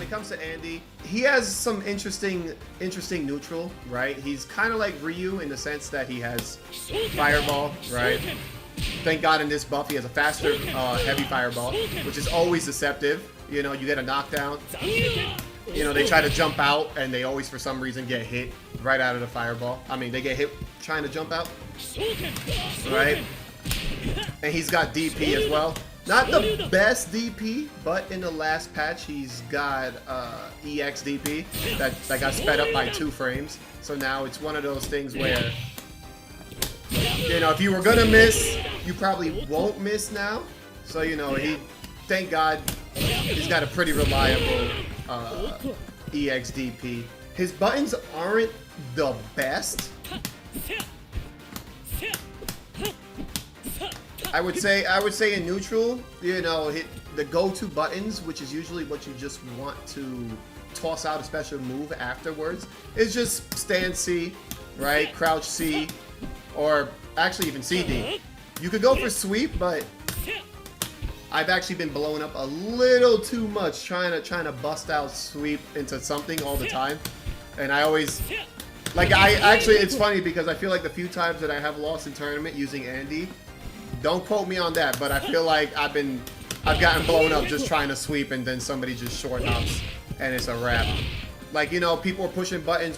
it comes to Andy, he has some interesting neutral, right? He's kind of like Ryu in the sense that he has Fireball, right? Thank God in this buff he has a faster heavy Fireball, which is always deceptive. You know, you get a knockdown. You know, they try to jump out and they always for some reason get hit right out of the Fireball. I mean, they get hit trying to jump out, right? And he's got DP as well. Not the best DP, but in the last patch he's got EX DP that got sped up by 2 frames. So now it's one of those things where, you know, if you were gonna miss, you probably won't miss now. So, you know, thank God he's got a pretty reliable EX DP. His buttons aren't the best. I would say in neutral, you know, the go-to buttons, which is usually what you just want to toss out a special move afterwards, is just stand C, right? Crouch C, or actually even CD. You could go for sweep, but I've actually been blowing up a little too much trying to bust out sweep into something all the time, and I always it's funny because I feel like the few times that I have lost in tournament using Andy. Don't quote me on that, but I feel like I've gotten blown up just trying to sweep and then somebody just short hops and it's a wrap. Like, you know, people pushing buttons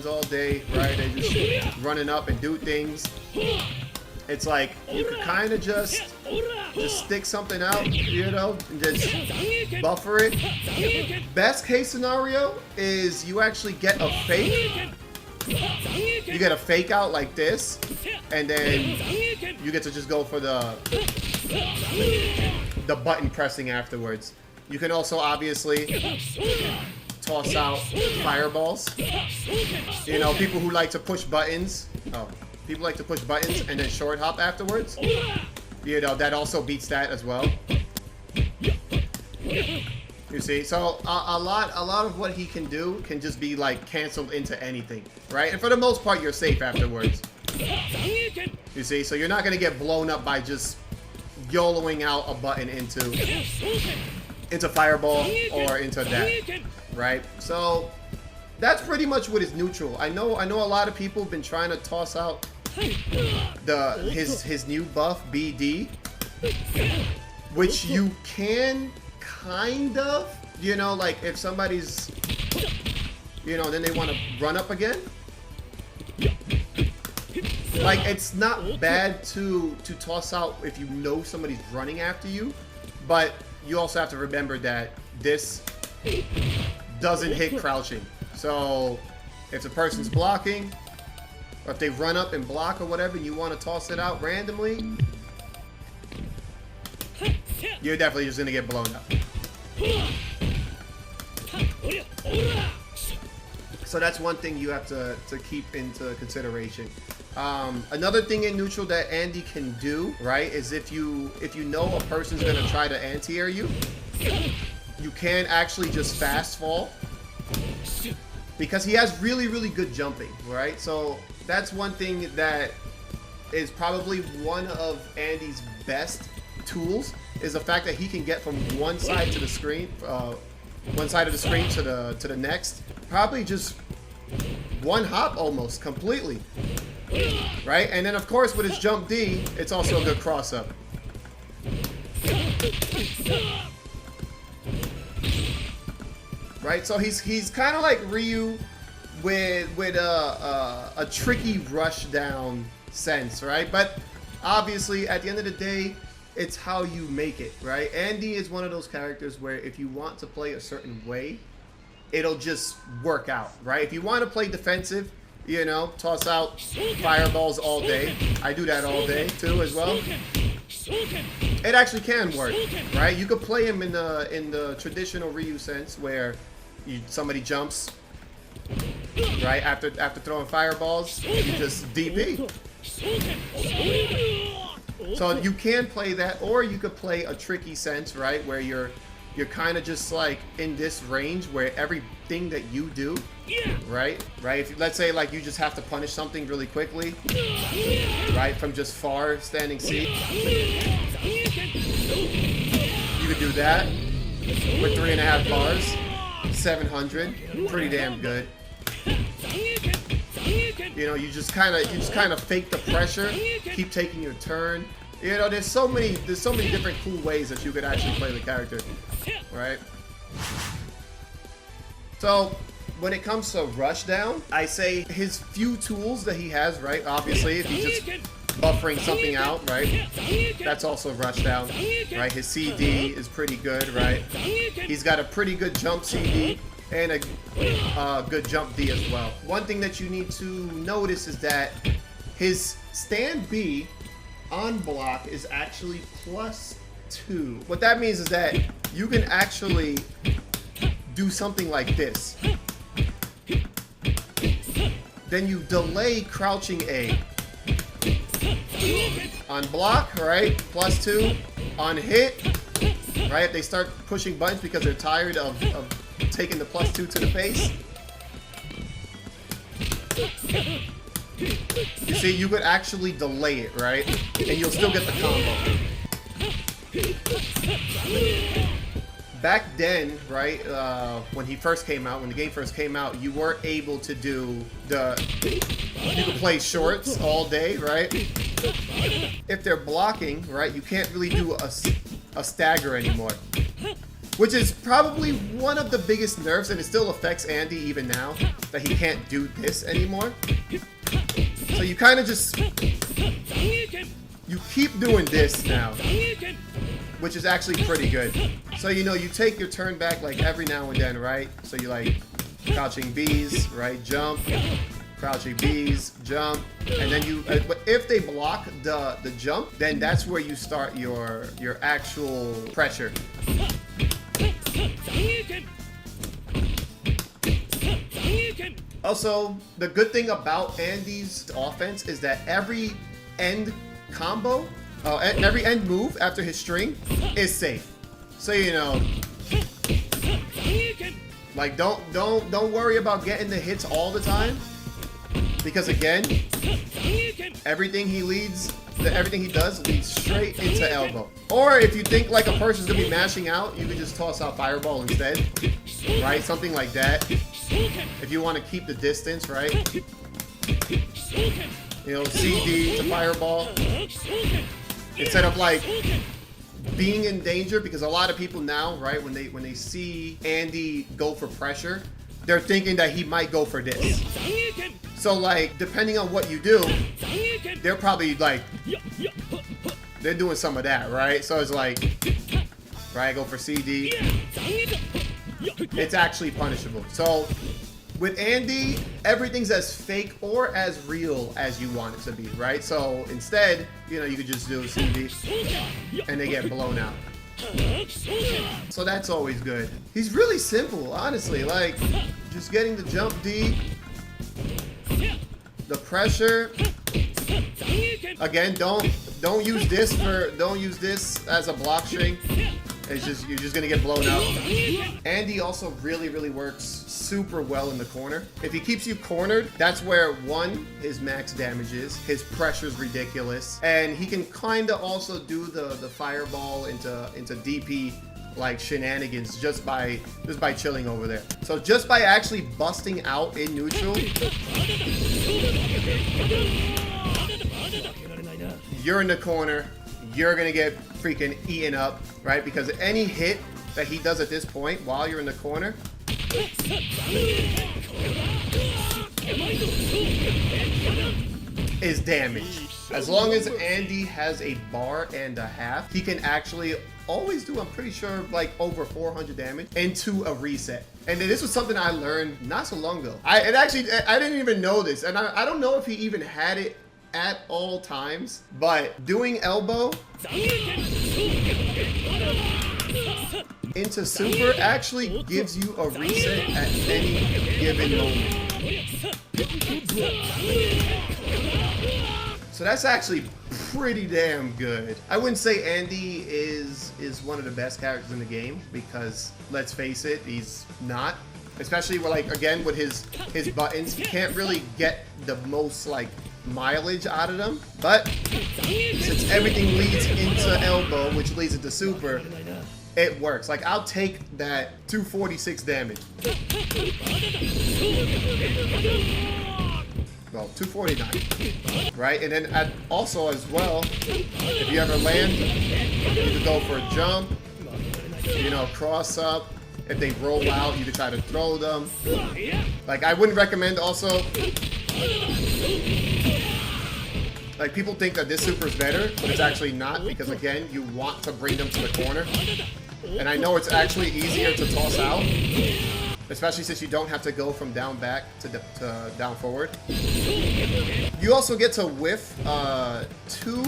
all day, right? They just running up and do things. It's like you could kind of just stick something out, you know, and just buffer it. Best case scenario is you actually get a fake. You get a fake out like this, and then you get to just go for the button pressing afterwards. You can also obviously toss out fireballs. You know, people who like to push buttons. People like to push buttons and then short hop afterwards. You know, that also beats that as well. You see, so a lot of what he can do can just be like canceled into anything, right? And for the most part, you're safe afterwards. You see, so you're not gonna get blown up by just YOLOing out a button into fireball or into that, right? So that's pretty much what is neutral. I know a lot of people have been trying to toss out his new buff BD, which you can kind of, you know, like if somebody's, you know, then they want to run up again. Like, it's not bad to toss out if you know somebody's running after you, but you also have to remember that this doesn't hit crouching. So if the person's blocking, or if they run up and block or whatever, and you want to toss it out randomly, you're definitely just gonna get blown up. So that's one thing you have to keep into consideration. Another thing in neutral that Andy can do, right, is if you know a person's gonna try to anti-air you, you can actually just fast fall because he has really good jumping, right? So that's one thing that is probably one of Andy's best tools, is the fact that he can get from one side to the screen, one side of the screen to the next, probably just one hop almost completely, right? And then of course with his jump D, it's also a good cross up. Right, so he's kind of like Ryu with a tricky rush down sense, right? But obviously at the end of the day, it's how you make it, right? Andy is one of those characters where if you want to play a certain way, it'll just work out, right? If you want to play defensive, you know, toss out fireballs all day. I do that all day too as well. It actually can work, right? You could play him in the traditional Ryu sense where somebody jumps, right? After throwing fireballs, you just DP. So you can play that, or you could play a tricky sense, right? Where you're kind of just like in this range where everything that you do, right? If let's say like you just have to punish something really quickly, right? From just far standing C, you could do that with 3.5 bars. 700. Pretty damn good. You know, you just kind of fake the pressure, keep taking your turn. You know, there's so many different cool ways that you could actually play the character, right? So when it comes to rushdown, I say his few tools that he has, right? Obviously, if he's just buffering something out, right? That's also rushdown, right? His CD is pretty good, right? He's got a pretty good jump CD and a good jump D as well. One thing that you need to notice is that his stand B on block is actually +2. What that means is that you can actually do something like this. Then you delay crouching A. On block, right? +2. On hit, right? They start pushing buttons because they're tired of taking the +2 to the face. You see, you could actually delay it, right? And you'll still get the combo. Back then, right, when he first came out, when the game first came out, you weren't able to do you could play shorts all day, right? If they're blocking, right, you can't really do a stagger anymore. Which is probably one of the biggest nerfs, and it still affects Andy even now, that he can't do this anymore. So you kind of just, you keep doing this now, which is actually pretty good. So, you know, you take your turn back like every now and then, right? So you like crouching Bs, right? Jump, crouching Bs, jump, and then you, but if they block the jump, then that's where you start your actual pressure. Also, the good thing about Andy's offense is that every end combo, every end move after his string is safe. So, you know, like don't worry about getting the hits all the time, because again, everything he does leads straight into elbow. Or if you think like a person's gonna be mashing out, you can just toss out fireball instead, right? Something like that. If you want to keep the distance, right? You know, CD to fireball. Instead of like being in danger, because a lot of people now, right, when they see Andy go for pressure, they're thinking that he might go for this. So like, depending on what you do, they're probably like, they're doing some of that, right? So it's like, right, go for CD. It's actually punishable. So with Andy, everything's as fake or as real as you want it to be, right? So instead, you know, you could just do CD and they get blown out. So that's always good. He's really simple, honestly. Like, just getting the jump D, the pressure. Again, don't use this as a block string. It's just, you're just gonna get blown out. Andy also really works super well in the corner. If he keeps you cornered, that's where one, his max damage is, his pressure's ridiculous, and he can kinda also do the fireball into DP like shenanigans just by chilling over there. So just by actually busting out in neutral, you're in the corner, you're gonna get freaking eaten up, right? Because any hit that he does at this point while you're in the corner is damage. As long as Andy has a bar and a half, he can actually always do, I'm pretty sure, like over 400 damage into a reset. And this was something I learned not so long ago. I didn't even know this, and I don't know if he even had it at all times, but doing elbow into super actually gives you a reset at any given moment. So that's actually pretty damn good. I wouldn't say Andy is one of the best characters in the game, because let's face it, he's not. Especially with, like, again, with his buttons, you can't really get the most like mileage out of them. But since everything leads into elbow, which leads into super, it works. Like, I'll take that 246 damage. Well, 249, right? And then also as well, if you ever land, you can go for a jump, you know, cross up. If they roll out, you can try to throw them. Like, I wouldn't recommend also, like, people think that this super is better, but it's actually not, because again, you want to bring them to the corner. And I know it's actually easier to toss out, especially since you don't have to go from down back to down forward. You also get to whiff two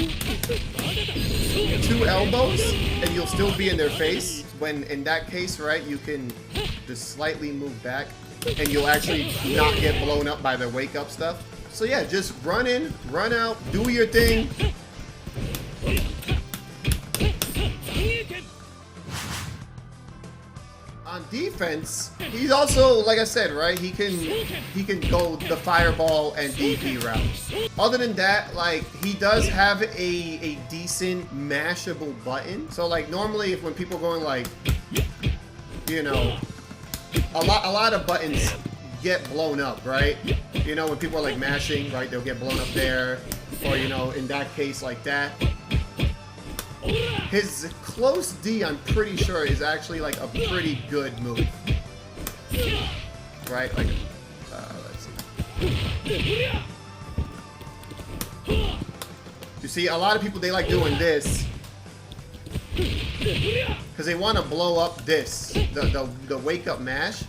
elbows, and you'll still be in their face. When in that case, right, you can just slightly move back, and you'll actually not get blown up by the wake up stuff. So yeah, just run in, run out, do your thing. On defense, he's also, like I said, right, he can go the fireball and DP route. Other than that, like, he does have a decent mashable button. So like normally when people are going like, you know, a lot of buttons get blown up, right? You know, when people are like mashing, right, they'll get blown up there, or you know, in that case like that. His close D, I'm pretty sure, is actually like a pretty good move, right? Like, let's see. You see, a lot of people, they like doing this because they want to blow up this, the wake up mash,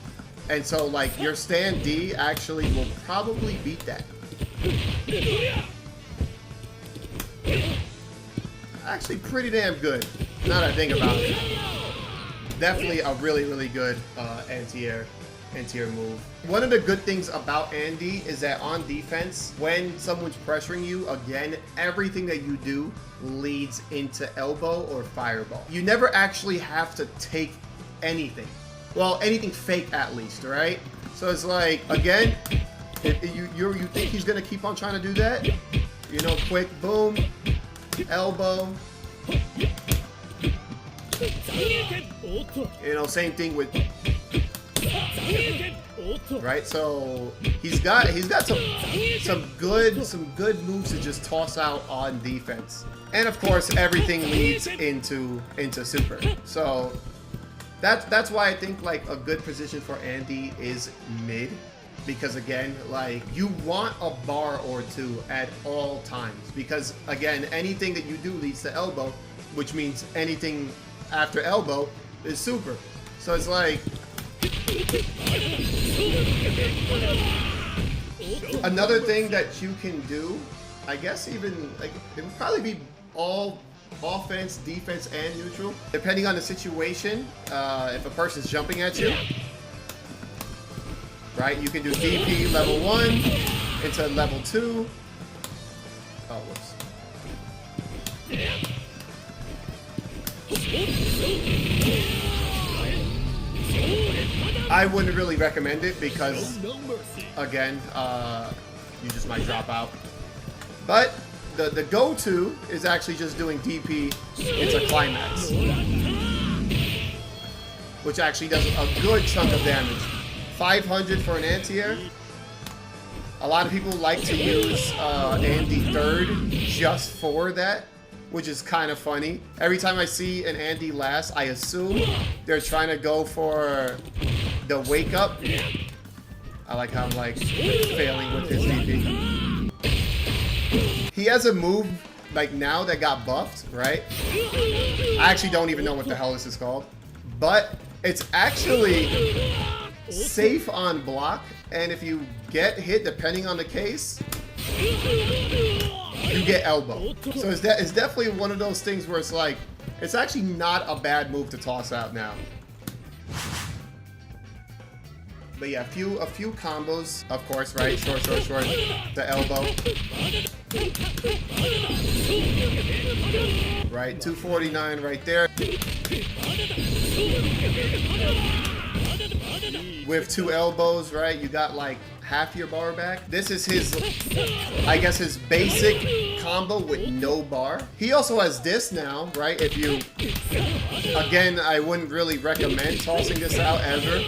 and so like your stand D actually will probably beat that. Actually pretty damn good, now that I think about it. Definitely a really good anti-air move. One of the good things about Andy is that on defense, when someone's pressuring you, again, everything that you do leads into elbow or fireball. You never actually have to take anything. Well, anything fake at least, right? So it's like, again, if you think he's gonna keep on trying to do that, you know, quick boom, elbow. You know, same thing with, right? So he's got some good moves to just toss out on defense, and of course everything leads into super. So that's why I think like a good position for Andy is mid. Because again, like, you want a bar or two at all times, because again, anything that you do leads to elbow, which means anything after elbow is super. So it's like, another thing that you can do, I guess, even like, it would probably be all offense, defense, and neutral, depending on the situation. If a person's jumping at you, right, you can do DP level 1 into level 2. Oh, whoops. I wouldn't really recommend it because, again, you just might drop out. But the go-to is actually just doing DP into climax, which actually does a good chunk of damage. 500 for an anti-air. A lot of people like to use Andy third just for that, which is kind of funny. Every time I see an Andy last, I assume they're trying to go for the wake up. I like how I'm like failing with his DP. He has a move like now that got buffed, right? I actually don't even know what the hell this is called, but it's actually safe on block, and if you get hit, depending on the case, you get elbow. So it's definitely one of those things where it's like, it's actually not a bad move to toss out now. But yeah, a few combos, of course, right? Short, the elbow. Right, 249 right there. With 2 elbows, right? You got like half your bar back. This is his, I guess, his basic combo with no bar. He also has this now, right? If you, again, I wouldn't really recommend tossing this out ever.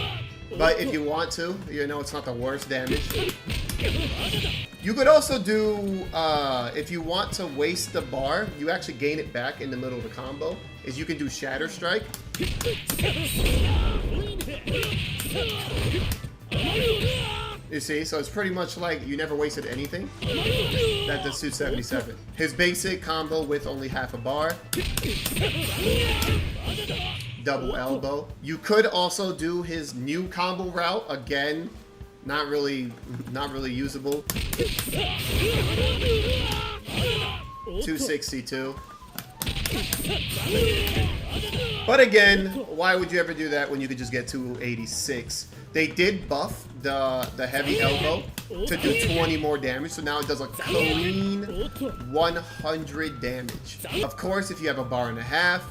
But if you want to, you know, it's not the worst damage. You could also do, if you want to waste the bar, you actually gain it back in the middle of the combo, is you can do Shatter Strike. You see, so it's pretty much like you never wasted anything. That does 277. His basic combo with only half a bar. Double elbow. You could also do his new combo route. Again, not really usable. 262. But again, why would you ever do that when you could just get 286? They did buff the heavy elbow to do 20 more damage, so now it does a clean 100 damage. Of course, if you have a bar and a half,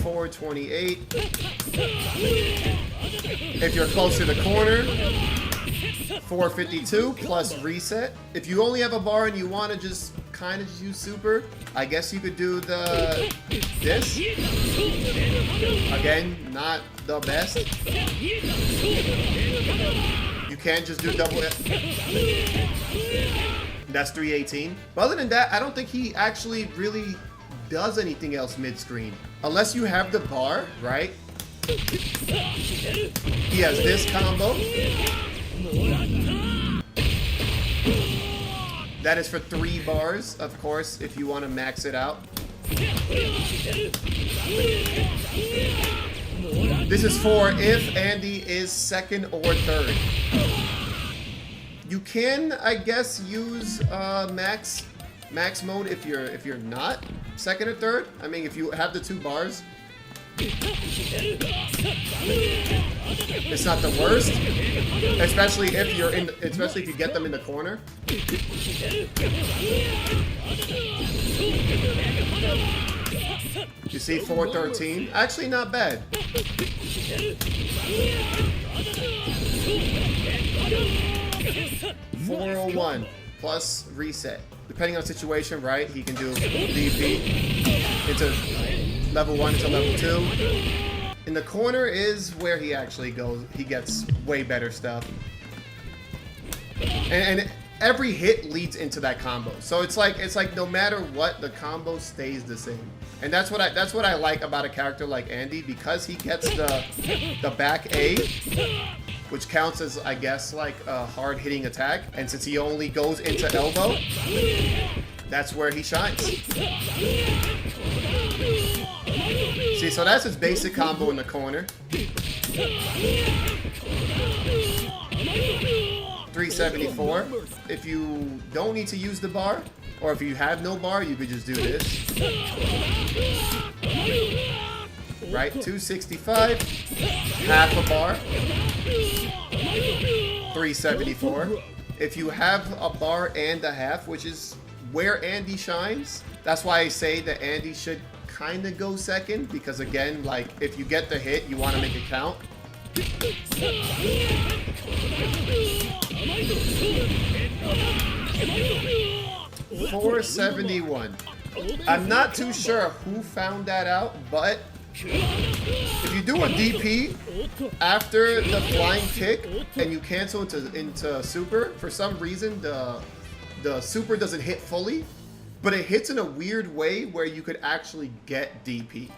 428. If you're close to the corner, 452 plus reset. If you only have a bar and you want to just kind of use super, I guess you could do this. Again, not the best. You can just do double. That's 318. But other than that, I don't think he actually really does anything else mid-screen. Unless you have the bar, right? He has this combo. That is for 3 bars, of course, if you want to max it out. This is for if Andy is second or third. You can, I guess, use max mode if you're not second or third. I mean, if you have the 2 bars, it's not the worst, especially if you get them in the corner. You see 413, actually not bad. 401 plus reset. Depending on the situation, right? He can do DP into level 1 to level 2. In the corner is where he actually goes. He gets way better stuff. And every hit leads into that combo. So it's like no matter what, the combo stays the same. And that's what I like about a character like Andy, because he gets the back A, which counts as, I guess, like a hard hitting attack. And since he only goes into elbow, that's where he shines. See, so that's his basic combo in the corner. 374. If you don't need to use the bar, or if you have no bar, you could just do this. Right, 265, half a bar, 374. If you have a bar and a half, which is where Andy shines, that's why I say that Andy should kind of go second, because again, like, if you get the hit, you want to make it count. 471. I'm not too sure who found that out, but if you do a DP after the flying kick and you cancel into super, for some reason the super doesn't hit fully, but it hits in a weird way where you could actually get DP.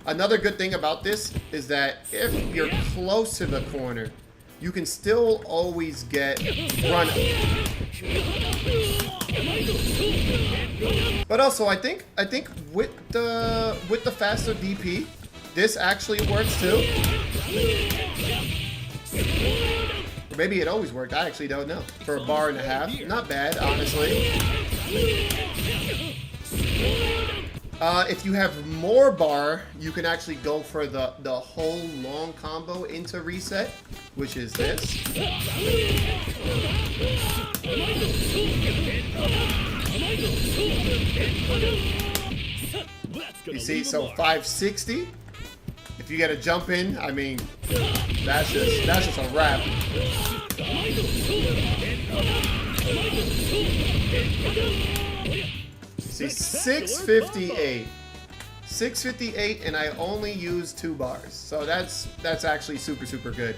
Another good thing about this is that if you're close to the corner, you can still always get run. But also, I think with the faster DP, this actually works too. Or maybe it always worked. I actually don't know. For a bar and a half, not bad, honestly. If you have more bar, you can actually go for the whole long combo into reset, which is this. You see, so 560. If you get a jump in, I mean, that's just a wrap. See, 658. 658, and I only use 2 bars. So that's actually super good.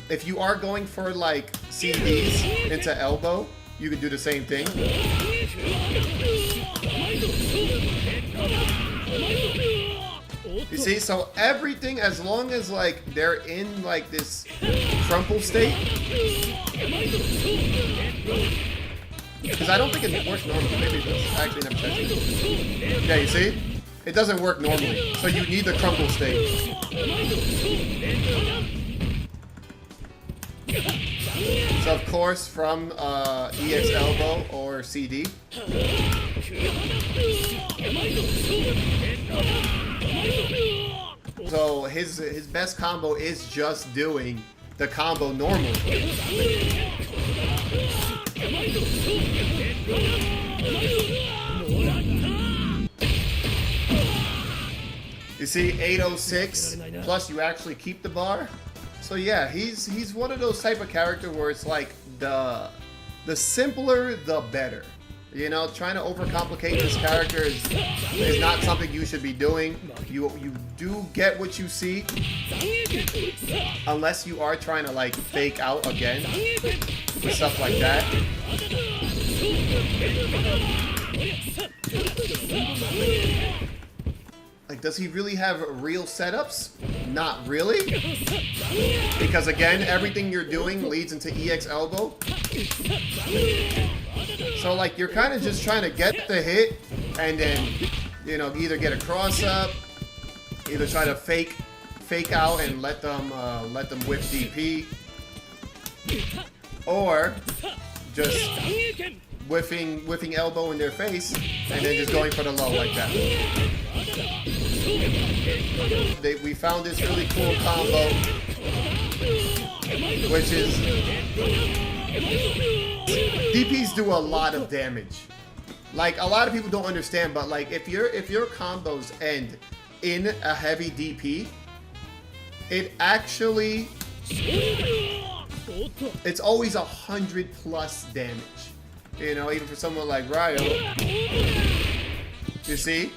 If you are going for like CDs into elbow, you can do the same thing. You see, so everything, as long as like they're in like this crumple state, because I don't think it works normally. Maybe it does. I actually never checked it. Yeah, you see? It doesn't work normally. So you need the crumple state. So of course, from EX elbow or CD. So his best combo is just doing the combo normal. You see, 806 plus you actually keep the bar. So yeah, he's one of those type of character where it's like the simpler the better. You know, trying to overcomplicate this character is not something you should be doing. You do get what you see, unless you are trying to like fake out again with stuff like that. Like, does he really have real setups? Not really. Because again, everything you're doing leads into EX elbow. So like, you're kind of just trying to get the hit and then, you know, either get a cross up, either try to fake out and let them whiff DP, or just whiffing elbow in their face and then just going for the low like that. We found this really cool combo, which is DPs do a lot of damage. Like, a lot of people don't understand, but like if your combos end in a heavy DP, it actually, it's always 100+ damage. You know, even for someone like Ryo. You see?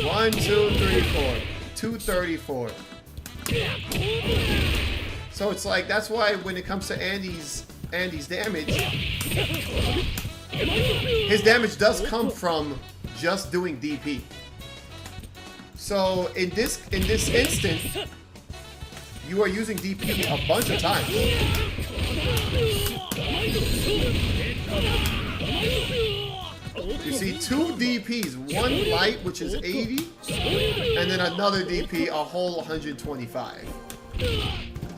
1, 2, 3, 4. 234. So it's like, that's why when it comes to Andy's damage, his damage does come from just doing DP. So in this instant, you are using DP a bunch of times. You see 2 DPs, one light, which is 80, and then another DP, a whole 125.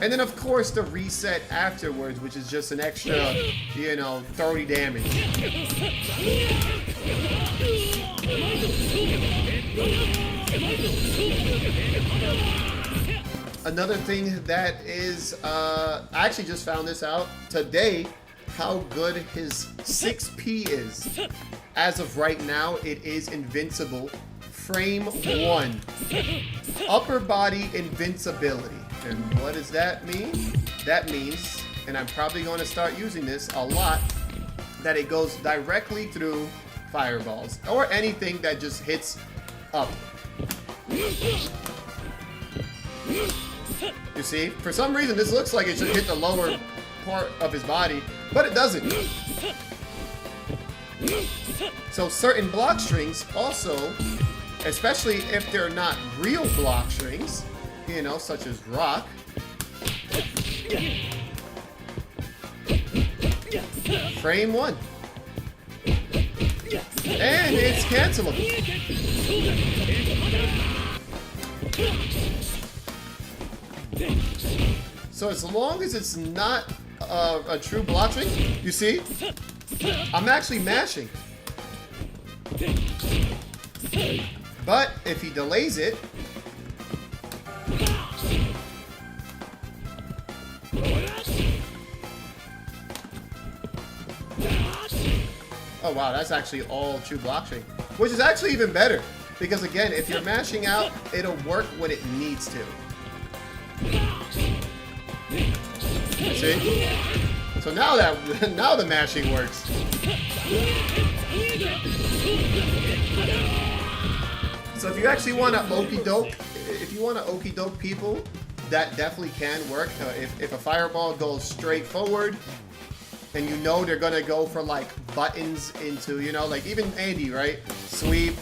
And then of course the reset afterwards, which is just an extra, you know, 30 damage. Another thing that is, I actually just found this out today, how good his 6P is. As of right now, it is invincible. Frame 1. Upper body invincibility. And what does that mean? That means, and I'm probably going to start using this a lot, that it goes directly through fireballs or anything that just hits up. You see, for some reason this looks like it should hit the lower part of his body, but it doesn't. So certain block strings also, especially if they're not real block strings, you know, such as rock, frame 1. And it's cancelable. So as long as it's not a true block string, you see, I'm actually mashing. But if he delays it, oh wow, that's actually all true block string. which is actually even better. Because again, if you're mashing out, it'll work when it needs to. See? So now now the mashing works. So if you actually want to okie doke people, that definitely can work. If a fireball goes straight forward, and you know they're gonna go for like buttons into, you know, like even Andy, right? Sweep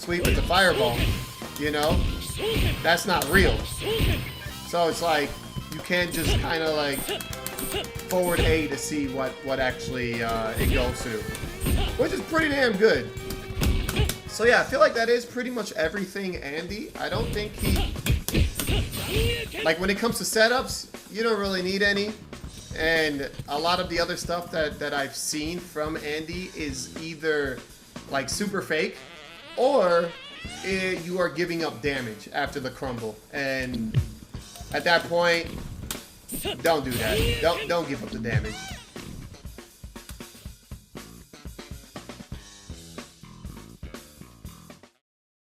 with the fireball, you know? That's not real. So it's like, you can't just kind of like forward A to see what actually it goes to. Which is pretty damn good. So yeah, I feel like that is pretty much everything Andy. I don't think like when it comes to setups, you don't really need any. And a lot of the other stuff that I've seen from Andy is either like super fake, or you are giving up damage after the crumble. And at that point, don't do that. Don't give up the damage.